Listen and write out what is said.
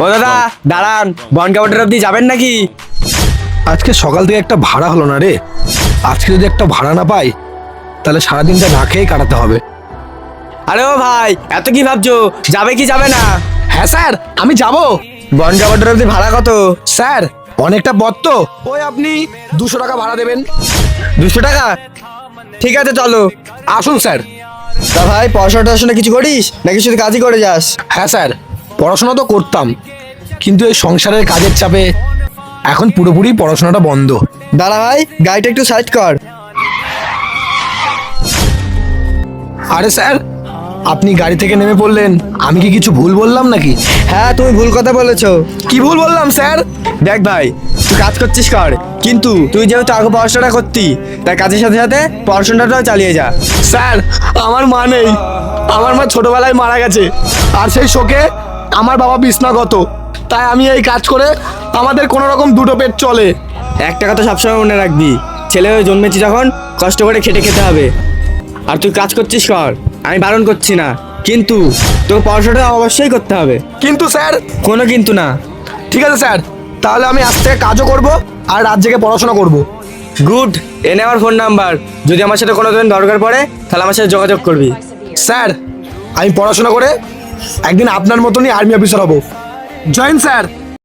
ও দাদা দাঁড়ান, বনগাঁ অব্দি যাবেন নাকি? আজকে সকাল থেকে একটা ভাড়া হলো না রে। আজকে যদি একটা ভাড়া না পাই তাহলে সারাদিনটা না খেয়েই কাটাতে হবে। আরে ও ভাই, এত কি ভাবছো, যাবে কি যাবে না? হ্যাঁ স্যার, আমি যাব। বনগাঁ অব্দি ভাড়া কত? স্যার অনেকটা পথ তো, ওই আপনি 200 টাকা ভাড়া দেবেন। 200 টাকা? ঠিক আছে চলো। আসুন স্যার। তা ভাই, পড়াশোনা কিছু করিস নাকি শুধু কাজই করে যাস? হ্যাঁ স্যার, পড়াশোনা তো করতাম, কিন্তু এই সংসারের কাজের চাপে এখন পুরোপুরি পড়াশোনাটা বন্ধ। দাঁড়া ভাই, গাড়িটা একটু সাইড কর। আরে স্যার, আপনি গাড়ি থেকে নেমে পড়লেন, আমি কি কিছু ভুল বললাম নাকি? হ্যাঁ, তুমি ভুল কথা বলেছো। কি ভুল বললাম স্যার? দেখ ভাই, তুই কাজ করছিস কর, কিন্তু তুই যেহেতু আগে পড়াশোনা করতি, তাই কাজের সাথে সাথে পড়াশোনাটাও চালিয়ে যা। স্যার আমার মা নেই, আমার মা ছোটবেলায় মারা গেছে, আর সেই শোকে আমার বাবা বিছনাগত। তাই আমি এই কাজ করে আমাদের কোনো রকম দুটো পেট চলে। একটা কথা সবসময় মনে রাখবি, ছেলে হয়ে জন্মেছি যখন কষ্ট করে খেটে খেতে হবে। আর তুই কাজ করছিস কর, আমি বারণ করছি না, কিন্তু তোর পড়াশোনাটা অবশ্যই করতে হবে। কিন্তু স্যার। কোনো কিন্তু না। ঠিক আছে স্যার, তাহলে আমি আজ থেকে কাজও করব আর রাত জেগে পড়াশোনা করব। গুড, এনে আমার ফোন নাম্বার, যদি আমার সাথে কোনো দিন দরকার পড়ে তাহলে আমার সাথে যোগাযোগ করবি। স্যার আমি পড়াশোনা করে একদিন আপনার মতনই আর্মি অফিসার হব। Join sir.